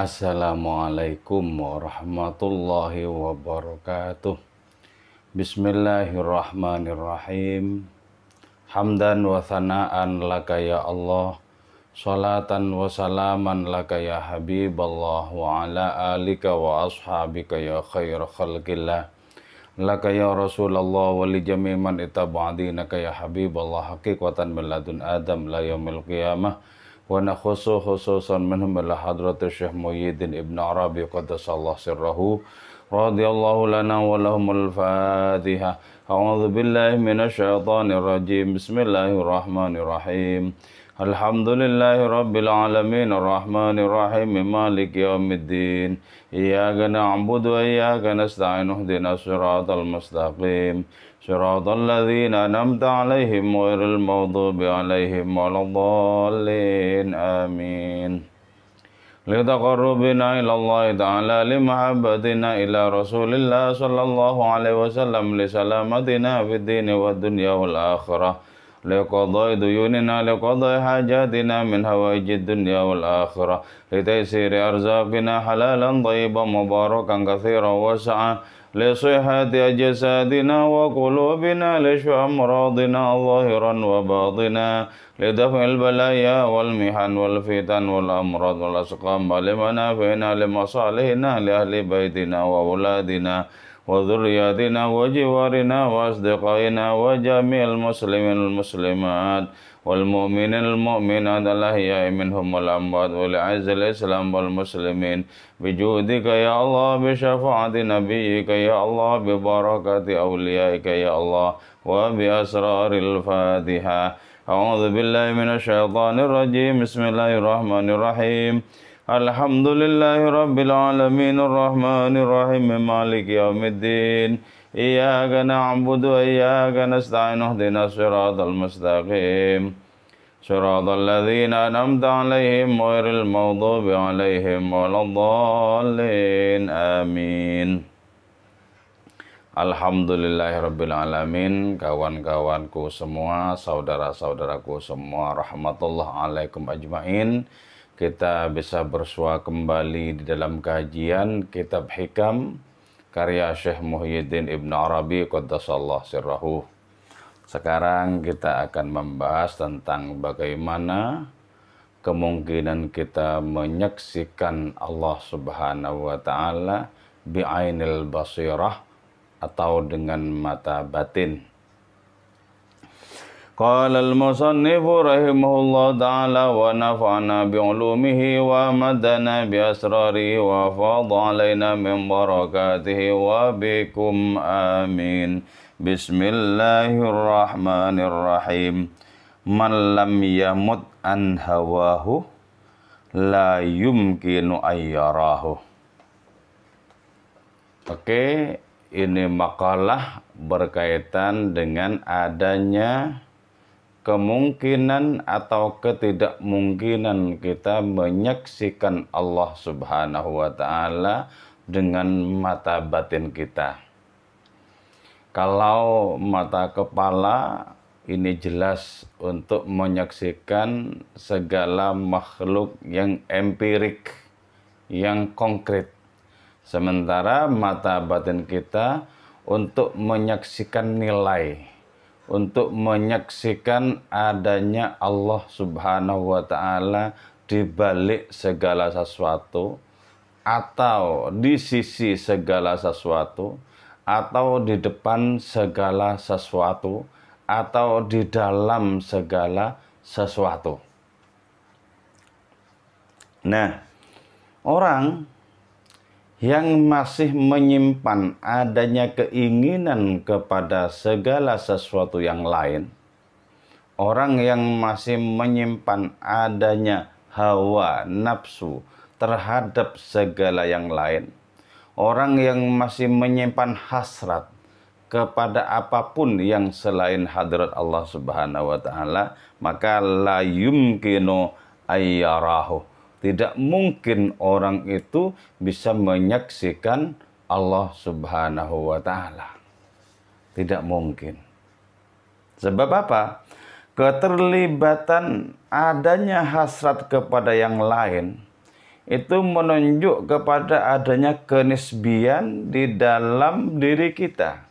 Assalamualaikum warahmatullahi wabarakatuh. Bismillahirrahmanirrahim. Hamdan wa thana'an laka ya Allah, salatan wa salaman laka ya Habiballah, wa ala alika wa ashabika ya khair khalqillah, laka ya Rasulullah wa li jami' man itaba'adinaka ya Habiballah, haqiqatan min ladun Adam la yaumil qiyamah. Wa nakhusu khususan minhum ila hadratu Syekh Muhyiddin Ibn Arabi qaddasallahu sirrahu radhiyallahu lana wa lahumul Fatiha. A'udzu billahi minasy syaithanir rajim. Bismillahirrahmanirrahim. Alhamdulillahi rabbil alamin arrahmanir rahim maliki yaumiddin. Iyyaka na'budu wa iyyaka nasta'in ihdinas siratal mustaqim. Shiratal ladzina an'amta 'alaihim ghairil maghdubi 'alaihim waladdallin. Amin. Litaqarrubina ila Allah ta'ala limahabbatina ila Rasulillah sallallahu alaihi wasallam li salamatina fid dini wad dunya wal akhirah. Liqadai duyunina liqadai hajatina min hawaijid dunya wal akhirah. Litaysiri arzaqina halalan thayyiban mubarakan katsiran wasa'a. لصحة أجسادنا وقلوبنا لشفى أمراضنا ظاهرا وباطنا لدفع البلايا والمحن والفتن والأمراض والأسقام ولمنافعنا لمصالحنا لأهل بيتنا وأولادنا وذرياتنا وجوارنا وأصدقائنا وجميع المسلمين والمسلمات والمؤمنين المؤمنات الأحياء منهم والأموات ولعز الإسلام والمسلمين بجودك يا الله بشفاعة نبيك يا الله ببركة أوليائك يا الله وبأسرار الفاتحة. أعوذ بالله من الشيطان الرجيم. بسم الله الرحمن الرحيم. الحمد لله رب العالمين الرحمن الرحيم مالك يوم الدين. إياك نعبد وإياك نستعين اهدنا الصراط المستقيم صراط الذين أنعمت عليهم غير المغضوب عليهم ولا الضالين. آمين. Alhamdulillahirabbil alamin. Kawan-kawanku semua, saudara-saudaraku semua, rahmatullah alaikum ajmain. Kita bisa bersua kembali di dalam kajian Kitab Hikam karya Syekh Muhyiddin Ibn Arabi qaddasallahu sirrahu. Sekarang kita akan membahas tentang bagaimana kemungkinan kita menyaksikan Allah Subhanahu wa taala bi'ainil basirah atau dengan mata batin. Qala al-musannifu rahimahullah ta'ala wa nafa'ana bi'ulumihi wa madana bi'asrarihi wa fadha alaina min barakatihi wa bikum amin. Bismillahirrahmanirrahim. Man lam yamut an hawahu la yumkinu ayyarahu. Oke, ini makalah berkaitan dengan adanya kemungkinan atau ketidakmungkinan kita menyaksikan Allah Subhanahu wa taala dengan mata batin kita. Kalau mata kepala ini jelas untuk menyaksikan segala makhluk yang empirik, yang konkret. Sementara mata batin kita untuk menyaksikan nilai, untuk menyaksikan adanya Allah Subhanahu wa taala di balik segala sesuatu, atau di sisi segala sesuatu, atau di depan segala sesuatu, atau di dalam segala sesuatu. Nah, orang yang masih menyimpan adanya keinginan kepada segala sesuatu yang lain, orang yang masih menyimpan adanya hawa nafsu terhadap segala yang lain, orang yang masih menyimpan hasrat kepada apapun yang selain hadrat Allah Subhanahu wa taala, maka la yumkinu ayyarahu. Tidak mungkin orang itu bisa menyaksikan Allah Subhanahu wa taala. Tidak mungkin. Sebab apa? Keterlibatan adanya hasrat kepada yang lain itu menunjuk kepada adanya kenisbian di dalam diri kita.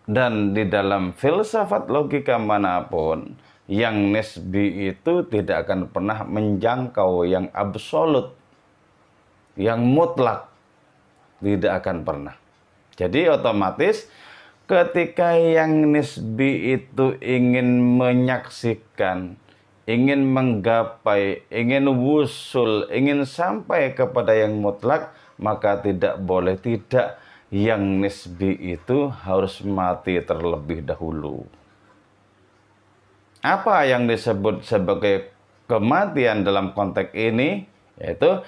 Dan di dalam filsafat logika manapun, yang nisbi itu tidak akan pernah menjangkau yang absolut, yang mutlak. Tidak akan pernah. Jadi otomatis ketika yang nisbi itu ingin menyaksikan, ingin menggapai, ingin wusul, ingin sampai kepada yang mutlak, maka tidak boleh tidak yang nisbi itu harus mati terlebih dahulu. Apa yang disebut sebagai kematian dalam konteks ini? Yaitu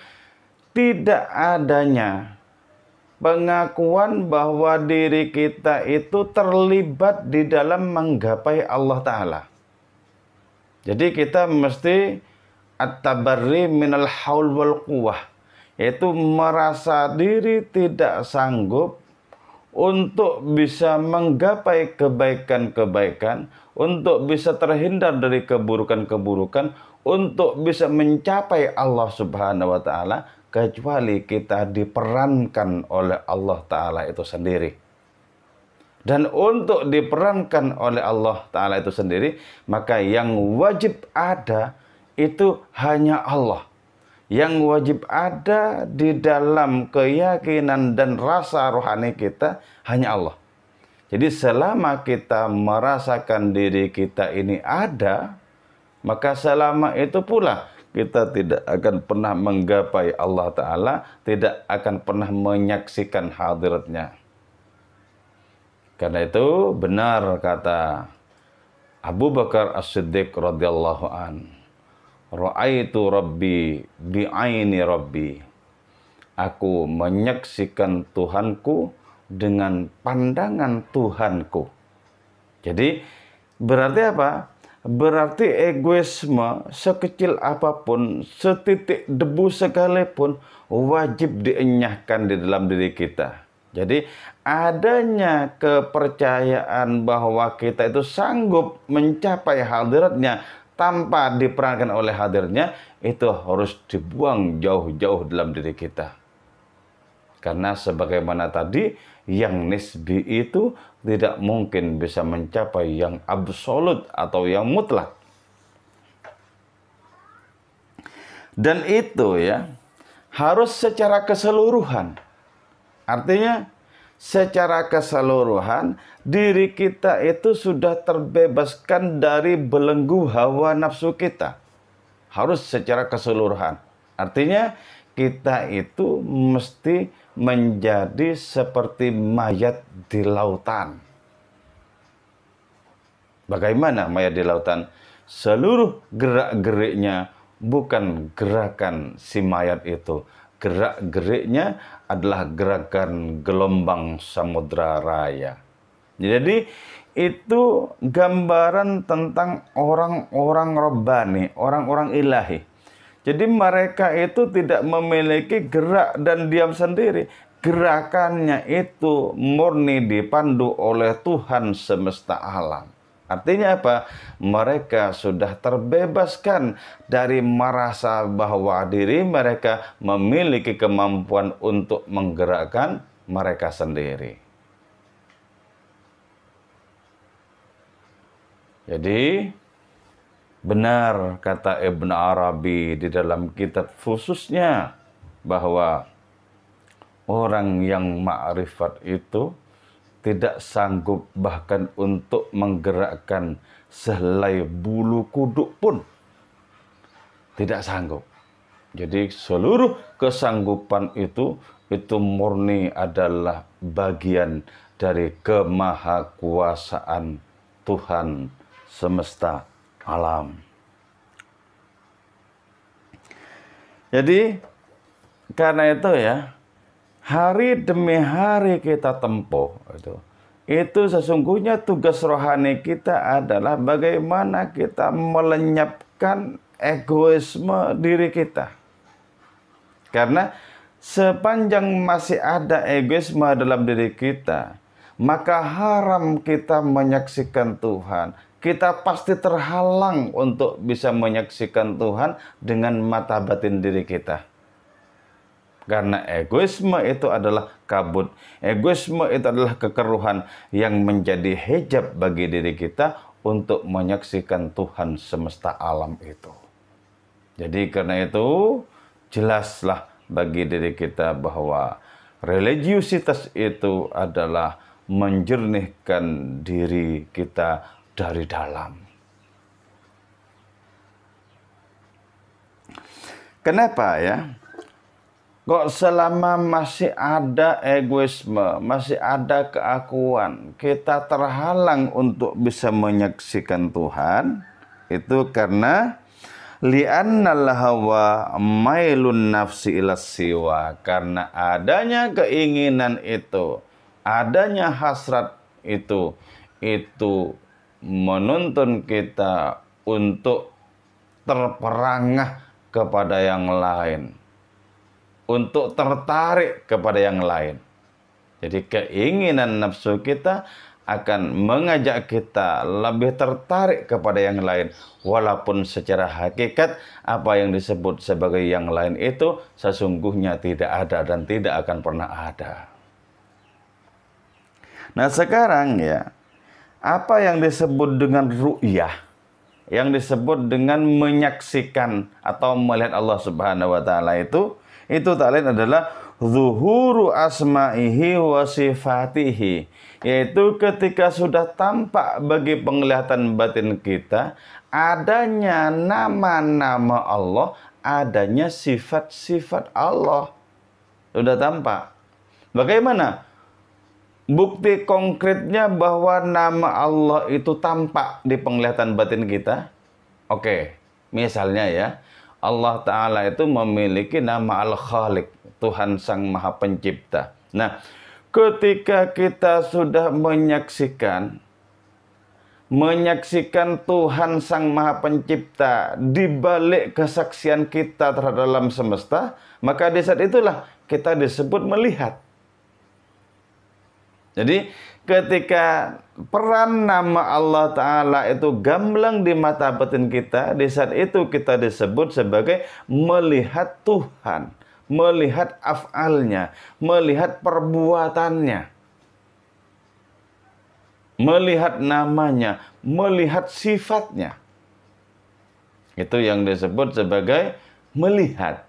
tidak adanya pengakuan bahwa diri kita itu terlibat di dalam menggapai Allah Ta'ala. Jadi kita mesti at-tabarri minal haul wal quwwah, yaitu merasa diri tidak sanggup untuk bisa menggapai kebaikan-kebaikan, untuk bisa terhindar dari keburukan-keburukan, untuk bisa mencapai Allah Subhanahu wa Ta'ala, kecuali kita diperankan oleh Allah Ta'ala itu sendiri. Dan untuk diperankan oleh Allah Ta'ala itu sendiri, maka yang wajib ada itu hanya Allah. Yang wajib ada di dalam keyakinan dan rasa rohani kita hanya Allah. Jadi selama kita merasakan diri kita ini ada, maka selama itu pula kita tidak akan pernah menggapai Allah Ta'ala, tidak akan pernah menyaksikan hadiratnya. Karena itu benar kata Abu Bakar As-Siddiq radhiyallahu an, ra'aitu rabbi bi'aini rabbi. Aku menyaksikan Tuhanku dengan pandangan Tuhanku. Jadi berarti apa? Berarti egoisme sekecil apapun, setitik debu sekalipun wajib dienyahkan di dalam diri kita. Jadi adanya kepercayaan bahwa kita itu sanggup mencapai hadiratnya tanpa diperankan oleh hadirnya, itu harus dibuang jauh-jauh dalam diri kita. Karena sebagaimana tadi, yang nisbi itu tidak mungkin bisa mencapai yang absolut atau yang mutlak. Dan itu ya harus secara keseluruhan. Artinya secara keseluruhan diri kita itu sudah terbebaskan dari belenggu hawa nafsu kita. Harus secara keseluruhan. Artinya kita itu mesti menjadi seperti mayat di lautan. Bagaimana mayat di lautan? Seluruh gerak-geriknya bukan gerakan si mayat itu. Gerak-geriknya adalah gerakan gelombang samudra raya. Jadi itu gambaran tentang orang-orang Rabbani, orang-orang ilahi. Jadi mereka itu tidak memiliki gerak dan diam sendiri. Gerakannya itu murni dipandu oleh Tuhan semesta alam. Artinya apa? Mereka sudah terbebaskan dari merasa bahwa diri mereka memiliki kemampuan untuk menggerakkan mereka sendiri. Jadi benar kata Ibn Arabi di dalam kitab khususnya bahwa orang yang ma'rifat itu tidak sanggup bahkan untuk menggerakkan sehelai bulu kuduk pun. Tidak sanggup. Jadi seluruh kesanggupan itu murni adalah bagian dari kemahakuasaan Tuhan semesta alam. Jadi karena itu ya, hari demi hari kita tempuh itu sesungguhnya tugas rohani kita adalah bagaimana kita melenyapkan egoisme diri kita. Karena sepanjang masih ada egoisme dalam diri kita, maka haram kita menyaksikan Tuhan. kita pasti terhalang untuk bisa menyaksikan Tuhan dengan mata batin diri kita. Karena egoisme itu adalah kabut. Egoisme itu adalah kekeruhan yang menjadi hijab bagi diri kita untuk menyaksikan Tuhan semesta alam itu. Jadi karena itu jelaslah bagi diri kita bahwa religiusitas itu adalah menjernihkan diri kita dari dalam. Kenapa ya? Kok selama masih ada egoisme, masih ada keakuan, kita terhalang untuk bisa menyaksikan Tuhan, itu karena li'annal hawa mailun nafsi ila siwa, karena adanya keinginan itu, adanya hasrat itu menuntun kita untuk terperangah kepada yang lain, untuk tertarik kepada yang lain. Jadi keinginan nafsu kita akan mengajak kita lebih tertarik kepada yang lain. Walaupun secara hakikat apa yang disebut sebagai yang lain itu sesungguhnya tidak ada dan tidak akan pernah ada. Nah sekarang ya, apa yang disebut dengan ru'yah, yang disebut dengan menyaksikan atau melihat Allah Subhanahu wa taala itu tak lain adalah zuhuru asma'ihi wa sifatihi, yaitu ketika sudah tampak bagi penglihatan batin kita adanya nama-nama Allah, adanya sifat-sifat Allah. Sudah tampak. Bagaimana bukti konkretnya bahwa nama Allah itu tampak di penglihatan batin kita? Oke, misalnya ya, Allah Ta'ala itu memiliki nama Al-Khaliq, Tuhan Sang Maha Pencipta. Nah, ketika kita sudah menyaksikan Tuhan Sang Maha Pencipta di balik kesaksian kita terhadap alam semesta, maka di saat itulah kita disebut melihat. Jadi ketika peran nama Allah Ta'ala itu gamblang di mata batin kita, di saat itu kita disebut sebagai melihat Tuhan, melihat af'alnya, melihat perbuatannya, melihat namanya, melihat sifatnya. Itu yang disebut sebagai melihat.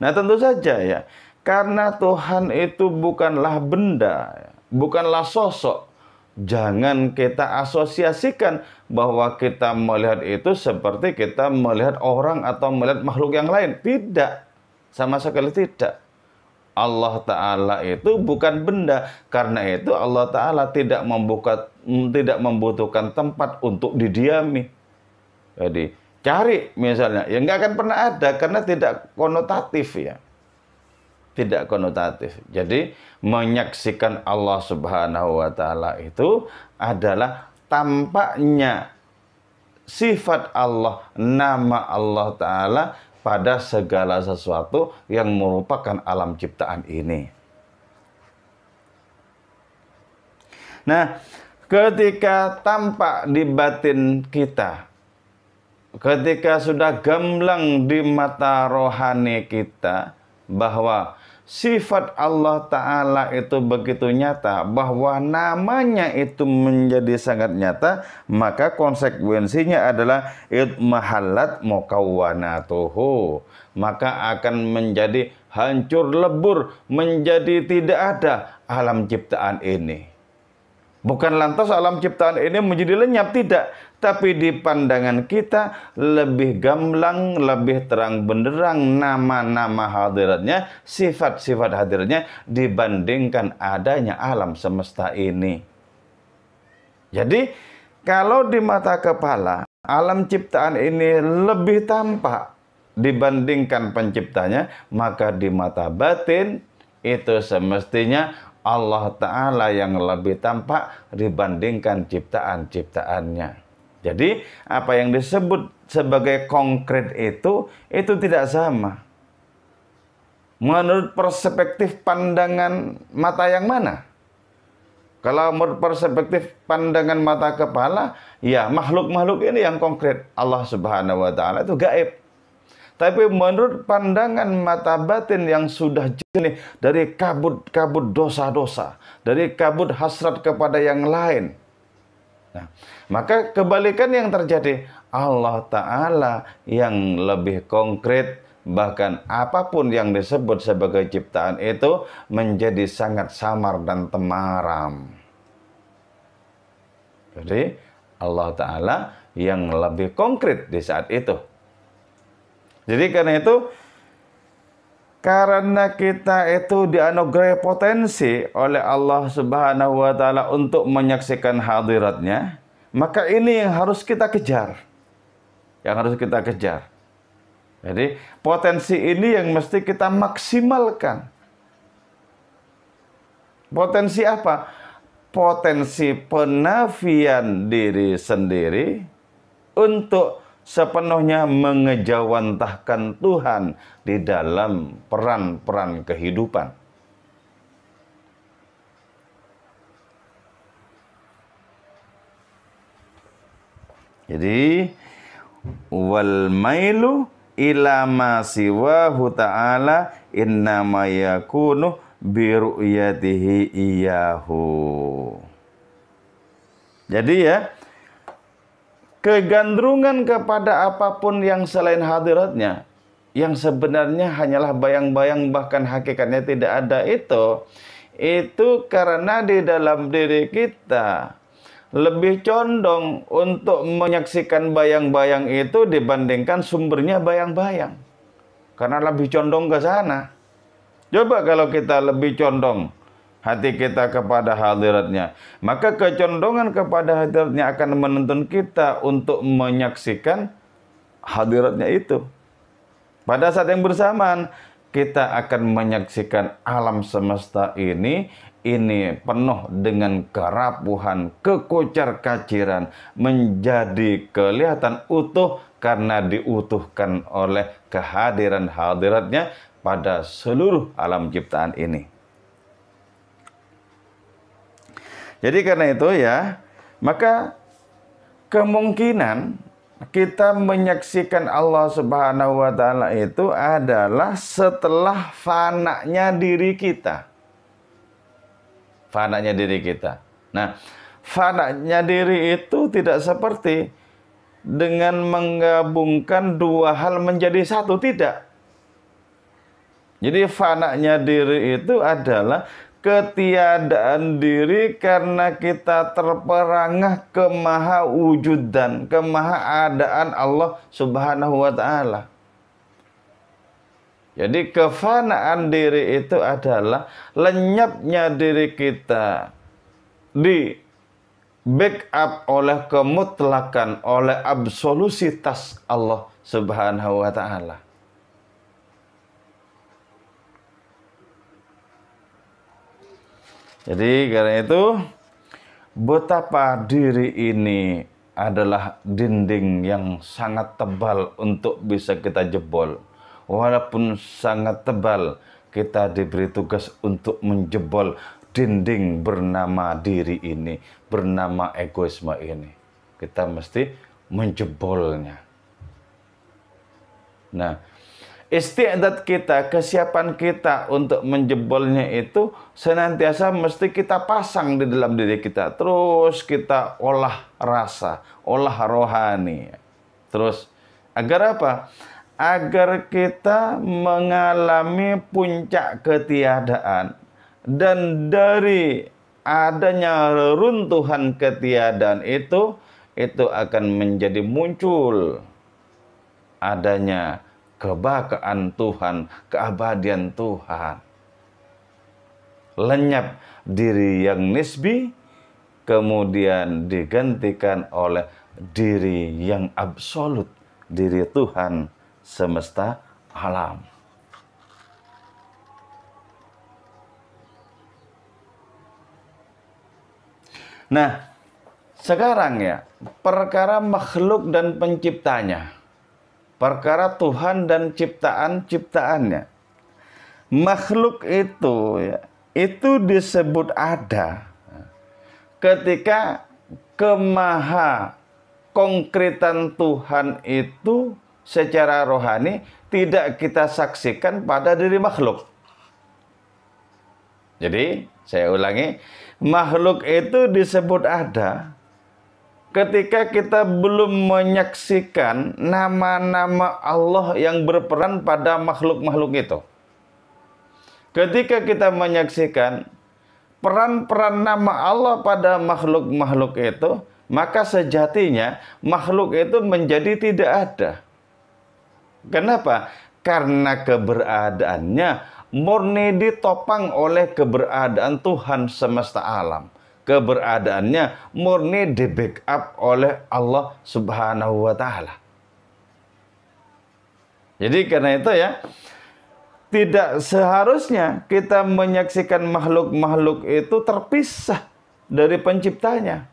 Nah tentu saja ya, karena Tuhan itu bukanlah benda, bukanlah sosok, jangan kita asosiasikan bahwa kita melihat itu seperti kita melihat orang atau melihat makhluk yang lain. Tidak, sama sekali tidak. Allah Ta'ala itu bukan benda, karena itu Allah Ta'ala tidak membutuhkan tempat untuk didiami. Jadi cari misalnya, ya nggak akan pernah ada karena tidak konotatif ya. Tidak konotatif. Jadi menyaksikan Allah Subhanahu wa taala itu adalah tampaknya sifat Allah, nama Allah Ta'ala pada segala sesuatu yang merupakan alam ciptaan ini. Nah, ketika tampak di batin kita, ketika sudah gamblang di mata rohani kita bahwa sifat Allah Ta'ala itu begitu nyata, bahwa namanya itu menjadi sangat nyata, maka konsekuensinya adalah idmahallat mukawwanatuhu, maka akan menjadi hancur lebur, menjadi tidak ada alam ciptaan ini. Bukan lantas alam ciptaan ini menjadi lenyap, tidak. Tapi di pandangan kita lebih gamblang, lebih terang benderang nama-nama hadiratnya, sifat-sifat hadiratnya dibandingkan adanya alam semesta ini. Jadi kalau di mata kepala alam ciptaan ini lebih tampak dibandingkan penciptanya, maka di mata batin itu semestinya Allah Ta'ala yang lebih tampak dibandingkan ciptaan-ciptaannya. Jadi apa yang disebut sebagai konkret itu tidak sama. Menurut perspektif pandangan mata yang mana? Kalau menurut perspektif pandangan mata kepala, ya makhluk-makhluk ini yang konkret. Allah Subhanahu wa taala itu gaib. Tapi menurut pandangan mata batin yang sudah jernih dari kabut-kabut dosa-dosa, dari kabut hasrat kepada yang lain. Nah, maka kebalikan yang terjadi, Allah Ta'ala yang lebih konkret, bahkan apapun yang disebut sebagai ciptaan itu menjadi sangat samar dan temaram. Jadi Allah Ta'ala yang lebih konkret di saat itu. Jadi karena itu, karena kita itu dianugerahi potensi oleh Allah Subhanahu wa taala untuk menyaksikan hadiratnya, maka ini yang harus kita kejar. Yang harus kita kejar. Jadi potensi ini yang mesti kita maksimalkan. Potensi apa? Potensi penafian diri sendiri untuk sepenuhnya mengejawantahkan Tuhan di dalam peran-peran kehidupan. Jadi wal mailu ila ma siwahu ta'ala innama yakunu bi ru'yatihi iyahu. Jadi ya, kegandrungan kepada apapun yang selain hadiratnya, yang sebenarnya hanyalah bayang-bayang bahkan hakikatnya tidak ada, itu karena di dalam diri kita lebih condong untuk menyaksikan bayang-bayang itu dibandingkan sumbernya bayang-bayang. Karena lebih condong ke sana. Coba kalau kita lebih condong hati kita kepada hadiratnya, maka kecondongan kepada hadiratnya akan menuntun kita untuk menyaksikan hadiratnya itu. Pada saat yang bersamaan, kita akan menyaksikan alam semesta ini penuh dengan kerapuhan, kekocar-kaciran, menjadi kelihatan utuh karena diutuhkan oleh kehadiran hadiratnya pada seluruh alam ciptaan ini. Jadi karena itu ya, maka kemungkinan kita menyaksikan Allah Subhanahu wa taala itu adalah setelah fananya diri kita. Fananya diri kita. Nah, fananya diri itu tidak seperti dengan menggabungkan dua hal menjadi satu, tidak. Jadi fananya diri itu adalah ketiadaan diri karena kita terperangah kemahawujudan, kemahaadaan Allah Subhanahu wa taala. Jadi kefanaan diri itu adalah lenyapnya diri kita di backup oleh kemutlakan, oleh absolusitas Allah Subhanahu wa taala. Jadi karena itu, betapa diri ini adalah dinding yang sangat tebal untuk bisa kita jebol. Walaupun sangat tebal, kita diberi tugas untuk menjebol dinding bernama diri ini, bernama egoisme ini. Kita mesti menjebolnya. Nah, istiadat kita, kesiapan kita untuk menjebolnya itu senantiasa mesti kita pasang di dalam diri kita. Terus kita olah rasa, olah rohani. Terus, agar apa? Agar kita mengalami puncak ketiadaan. Dan dari adanya reruntuhan ketiadaan itu akan menjadi muncul adanya kebakaan Tuhan, keabadian Tuhan. Lenyap diri yang nisbi, kemudian digantikan oleh diri yang absolut, diri Tuhan semesta alam. Nah, sekarang ya, perkara makhluk dan penciptanya. Perkara Tuhan dan ciptaan-ciptaannya. Makhluk itu ya, itu disebut ada. ketika kemaha konkretan Tuhan itu secara rohani tidak kita saksikan pada diri makhluk. Jadi, saya ulangi, makhluk itu disebut ada ketika kita belum menyaksikan nama-nama Allah yang berperan pada makhluk-makhluk itu. Ketika kita menyaksikan peran-peran nama Allah pada makhluk-makhluk itu, maka sejatinya makhluk itu menjadi tidak ada. Kenapa? Karena keberadaannya murni ditopang oleh keberadaan Tuhan semesta alam. Keberadaannya murni di backup oleh Allah Subhanahu wa Ta'ala. Jadi karena itu ya, tidak seharusnya kita menyaksikan makhluk-makhluk itu terpisah dari penciptanya.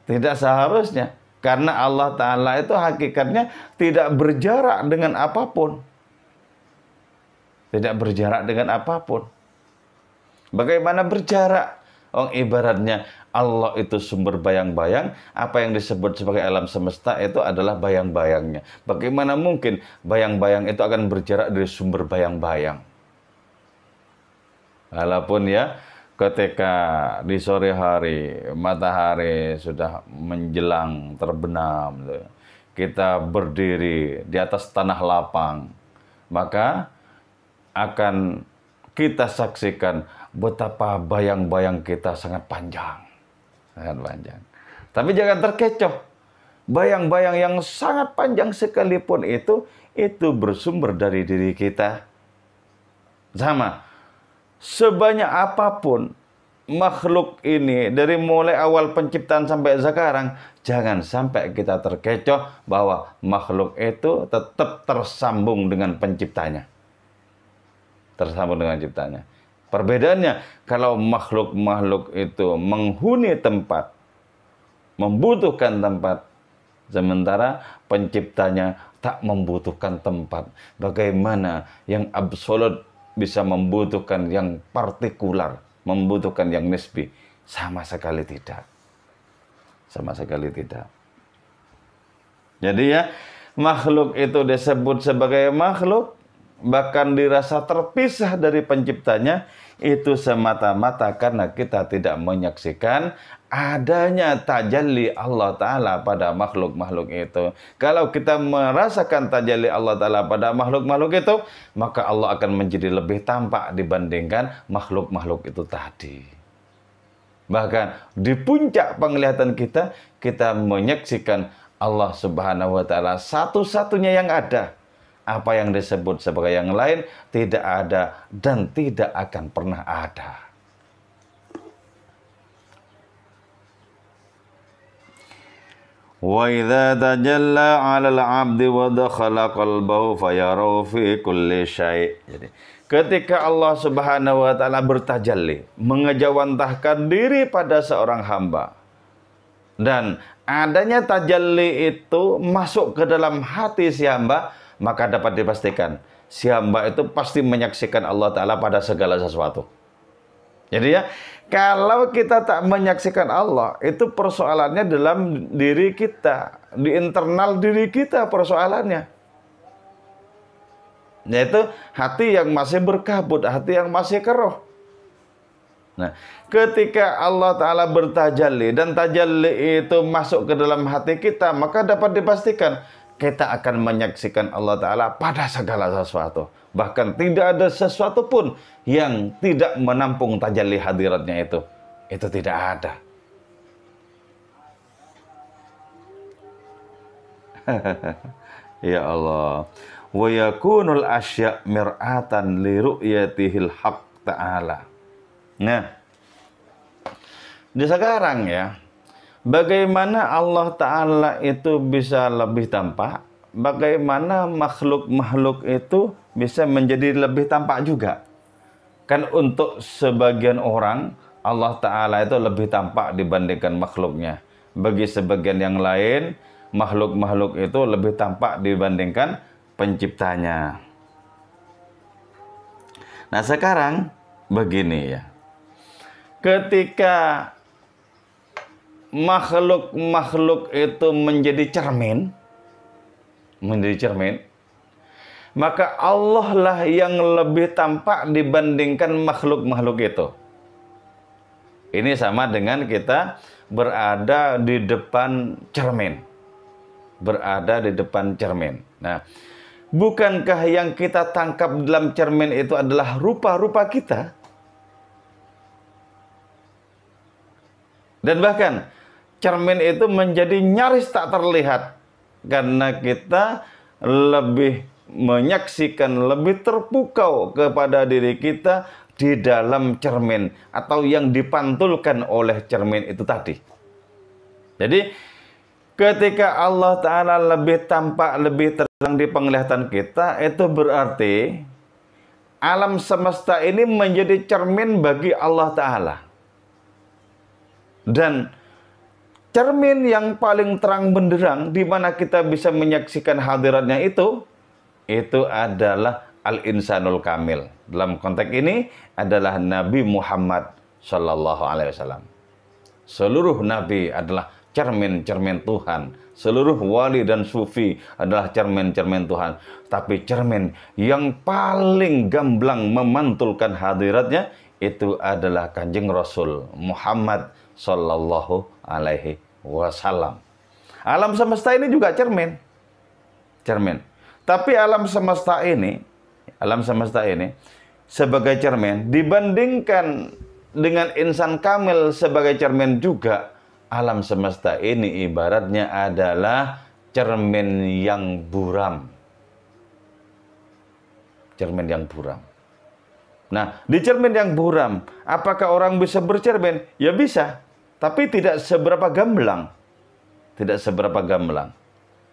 Tidak seharusnya. Karena Allah Ta'ala itu hakikatnya tidak berjarak dengan apapun. Tidak berjarak dengan apapun. Bagaimana berjarak? Oh, ibaratnya Allah itu sumber bayang-bayang, apa yang disebut sebagai alam semesta itu adalah bayang-bayangnya. Bagaimana mungkin bayang-bayang itu akan berjarak dari sumber bayang-bayang? Walaupun ya, ketika di sore hari, matahari sudah menjelang terbenam, kita berdiri di atas tanah lapang, maka akan kita saksikan betapa bayang-bayang kita sangat panjang. Sangat panjang. Tapi jangan terkecoh. Bayang-bayang yang sangat panjang sekalipun itu bersumber dari diri kita. Sama. Sebanyak apapun makhluk ini, dari mulai awal penciptaan sampai sekarang, jangan sampai kita terkecoh bahwa makhluk itu tetap tersambung dengan penciptanya. Tersambung dengan ciptanya. Perbedaannya, kalau makhluk-makhluk itu menghuni tempat, membutuhkan tempat, sementara penciptanya tak membutuhkan tempat. Bagaimana yang absolut bisa membutuhkan yang partikular, membutuhkan yang nisbi? Sama sekali tidak. Sama sekali tidak. Jadi ya, makhluk itu disebut sebagai makhluk, bahkan dirasa terpisah dari penciptanya, itu semata-mata karena kita tidak menyaksikan adanya tajalli Allah Ta'ala pada makhluk-makhluk itu. Kalau kita merasakan tajalli Allah Ta'ala pada makhluk-makhluk itu, maka Allah akan menjadi lebih tampak dibandingkan makhluk-makhluk itu tadi. Bahkan di puncak penglihatan kita, kita menyaksikan Allah Subhanahu wa Ta'ala satu-satunya yang ada. Apa yang disebut sebagai yang lain tidak ada dan tidak akan pernah ada. Wa idza tajalla 'alal 'abdi wa dakhala qalbahu fayarahu fi kulli syai'. Jadi, ketika Allah Subhanahu wa Ta'ala bertajalli, mengejawantahkan diri pada seorang hamba, dan adanya tajalli itu masuk ke dalam hati si hamba, maka dapat dipastikan si hamba itu pasti menyaksikan Allah Ta'ala pada segala sesuatu. Jadi ya, kalau kita tak menyaksikan Allah, itu persoalannya dalam diri kita, di internal diri kita persoalannya. Yaitu hati yang masih berkabut, hati yang masih keruh. Nah, ketika Allah Ta'ala bertajalli dan tajalli itu masuk ke dalam hati kita, maka dapat dipastikan kita akan menyaksikan Allah Ta'ala pada segala sesuatu. Bahkan tidak ada sesuatu pun yang tidak menampung tajalli hadiratnya itu. Itu tidak ada. Ya Allah. Wa yakunul asya' mir'atan li ru'yatihil haq ta'ala. Nah, di sekarang ya, bagaimana Allah Ta'ala itu bisa lebih tampak, bagaimana makhluk-makhluk itu bisa menjadi lebih tampak juga. Kan untuk sebagian orang, Allah Ta'ala itu lebih tampak dibandingkan makhluknya. Bagi sebagian yang lain, makhluk-makhluk itu lebih tampak dibandingkan penciptanya. Nah sekarang, begini ya. ketika makhluk-makhluk itu menjadi cermin, maka Allah lah yang lebih tampak dibandingkan makhluk-makhluk itu. Ini sama dengan kita berada di depan cermin. Nah, bukankah yang kita tangkap dalam cermin itu adalah rupa-rupa kita? Dan bahkan cermin itu menjadi nyaris tak terlihat karena kita lebih menyaksikan, lebih terpukau kepada diri kita di dalam cermin atau yang dipantulkan oleh cermin itu tadi. Jadi ketika Allah Ta'ala lebih tampak, lebih terang di penglihatan kita, itu berarti alam semesta ini menjadi cermin bagi Allah Ta'ala. Dan cermin yang paling terang benderang di mana kita bisa menyaksikan hadiratnya itu adalah Al-Insanul Kamil. Dalam konteks ini adalah Nabi Muhammad Sallallahu Alaihi Wasallam. Seluruh Nabi adalah cermin-cermin Tuhan. Seluruh wali dan sufi adalah cermin-cermin Tuhan. Tapi cermin yang paling gamblang memantulkan hadiratnya itu adalah Kanjeng Rasul Muhammad Sallallahu Alaihi Wasallam. Alam semesta ini juga cermin. Tapi alam semesta ini sebagai cermin dibandingkan dengan insan kamil sebagai cermin juga, alam semesta ini ibaratnya adalah cermin yang buram. Nah, di cermin yang buram, apakah orang bisa bercermin? Ya bisa, tapi tidak seberapa gamblang.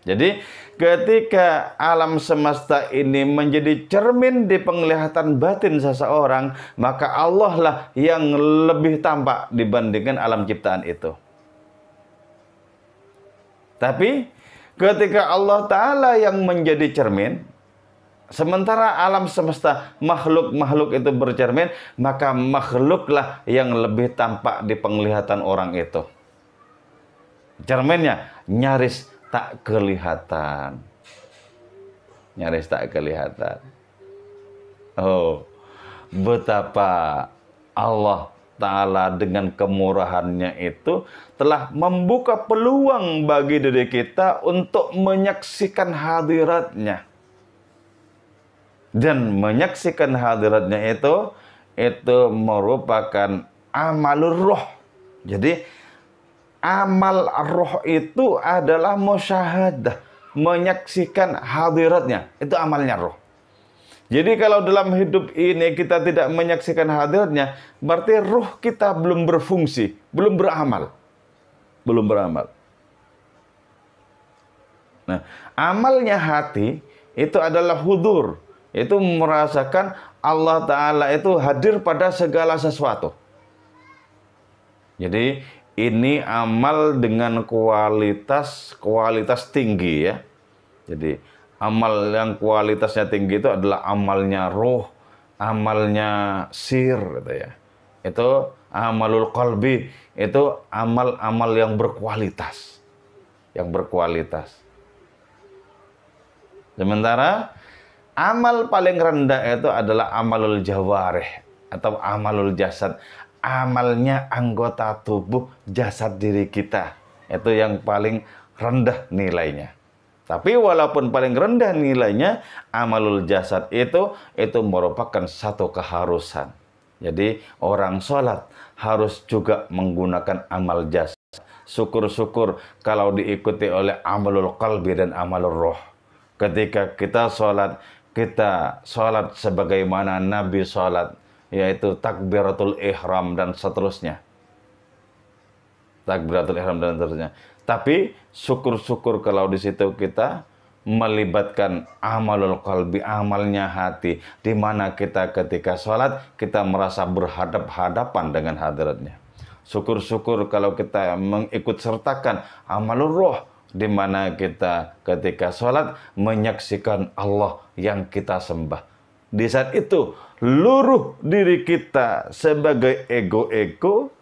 Jadi, ketika alam semesta ini menjadi cermin di penglihatan batin seseorang, maka Allah lah yang lebih tampak dibandingkan alam ciptaan itu. Tapi, ketika Allah Ta'ala yang menjadi cermin, sementara alam semesta makhluk-makhluk itu bercermin, maka makhluklah yang lebih tampak di penglihatan orang itu. Cerminnya nyaris tak kelihatan. Oh, betapa Allah Ta'ala dengan kemurahannya itu telah membuka peluang bagi diri kita untuk menyaksikan hadiratnya. Dan menyaksikan hadiratnya itu merupakan amalur roh. Jadi amal roh itu adalah musyahadah, menyaksikan hadiratnya. Itu amalnya roh. Jadi kalau dalam hidup ini kita tidak menyaksikan hadiratnya, berarti roh kita belum berfungsi, belum beramal. Nah, amalnya hati itu adalah hudur. Itu merasakan Allah Ta'ala itu hadir pada segala sesuatu. Jadi ini amal dengan kualitas tinggi ya. Jadi amal yang kualitasnya tinggi itu adalah amalnya roh, amalnya sir gitu ya. Itu amalul qalbi, itu amal-amal yang berkualitas. Sementara amal paling rendah itu adalah amalul jawarih atau amalul jasad. Amalnya anggota tubuh jasad diri kita. Itu yang paling rendah nilainya. Tapi walaupun paling rendah nilainya, amalul jasad itu merupakan satu keharusan. Jadi orang sholat harus juga menggunakan amal jasad. Syukur-syukur kalau diikuti oleh amalul qalbi dan amalul roh. Ketika kita sholat sebagaimana Nabi sholat, yaitu takbiratul ihram dan seterusnya. Tapi syukur-syukur kalau di situ kita melibatkan amalul qalbi, amalnya hati, di mana kita ketika sholat kita merasa berhadap-hadapan dengan hadiratnya. Syukur-syukur kalau kita mengikut sertakan amalul roh, di mana kita ketika sholat menyaksikan Allah yang kita sembah. di saat itu luruh diri kita sebagai ego-ego,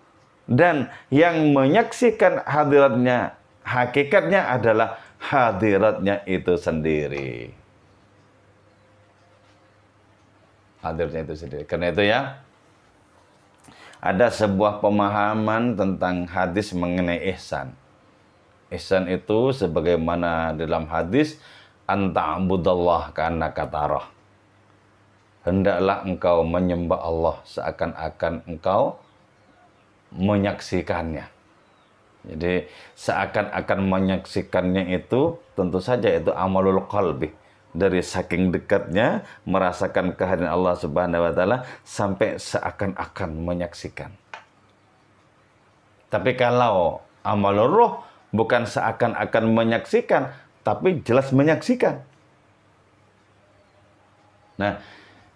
dan yang menyaksikan hadiratnya, hakikatnya adalah hadiratnya itu sendiri. Hadiratnya itu sendiri. Karena itu ya, ada sebuah pemahaman tentang hadis mengenai ihsan. Ihsan itu sebagaimana dalam hadis, anta'budallah ka'annaka tarah. Hendaklah engkau menyembah Allah seakan-akan engkau menyaksikannya. Jadi seakan-akan menyaksikannya itu tentu saja itu amalul qalbi. Dari saking dekatnya merasakan kehadiran Allah Subhanahu wa taala sampai seakan-akan menyaksikan. Tapi kalau amalul ruh bukan seakan-akan menyaksikan, tapi jelas menyaksikan. Nah,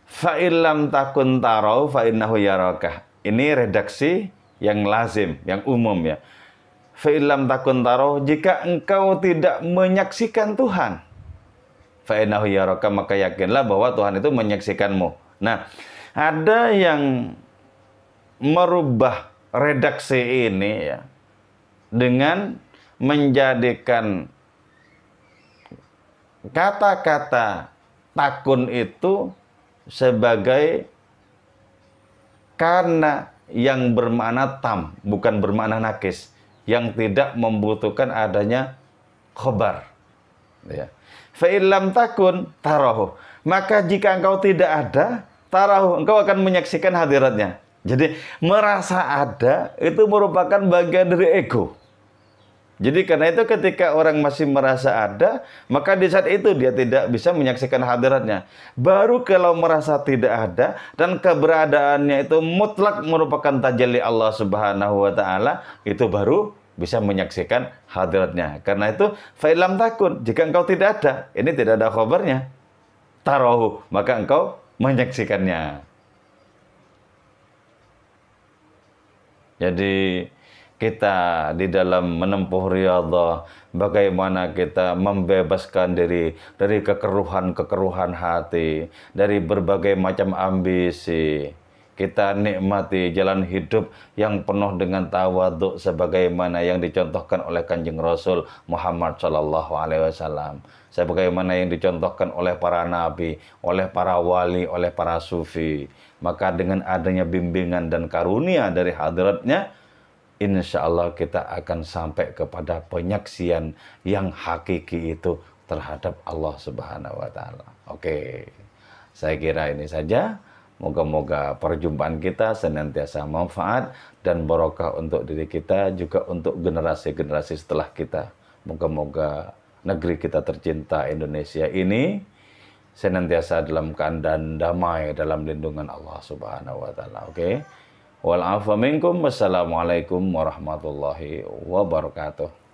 fa illam takun tarau fa innahu yarakah. Ini redaksi yang lazim, yang umum ya. Fa illam takun tarau, jika engkau tidak menyaksikan Tuhan, fa innahu yarakah, maka yakinlah bahwa Tuhan itu menyaksikanmu. Nah, ada yang merubah redaksi ini ya dengan menjadikan kata-kata takun itu sebagai karena yang bermakna tam, bukan bermakna nakis, yang tidak membutuhkan adanya khobar. Ya. Fa illam takun tarahu, maka jika engkau tidak ada, tarahu, engkau akan menyaksikan hadiratnya. Jadi merasa ada itu merupakan bagian dari ego. Jadi karena itu ketika orang masih merasa ada, maka di saat itu dia tidak bisa menyaksikan hadiratnya. Baru kalau merasa tidak ada dan keberadaannya itu mutlak merupakan tajalli Allah Subhanahu wa taala, itu baru bisa menyaksikan hadiratnya. Karena itu fa illam takun, jika engkau tidak ada, ini tidak ada khabarnya, tarahu, maka engkau menyaksikannya. Jadi kita di dalam menempuh riyadhah, bagaimana kita membebaskan diri dari kekeruhan-kekeruhan hati, dari berbagai macam ambisi. Kita nikmati jalan hidup yang penuh dengan tawadhu sebagaimana yang dicontohkan oleh Kanjeng Rasul Muhammad sallallahu alaihi wasallam. Sebagaimana yang dicontohkan oleh para nabi, oleh para wali, oleh para sufi. Maka dengan adanya bimbingan dan karunia dari hadiratnya, insya Allah kita akan sampai kepada penyaksian yang hakiki itu terhadap Allah Subhanahu wa taala. Oke. Saya kira ini saja. Moga-moga perjumpaan kita senantiasa manfaat dan barokah untuk diri kita, juga untuk generasi-generasi setelah kita. Moga-moga negeri kita tercinta Indonesia ini senantiasa dalam keadaan damai dalam lindungan Allah Subhanahu wa taala. Oke. Wal afa minkum. Wassalamualaikum warahmatullahi wabarakatuh.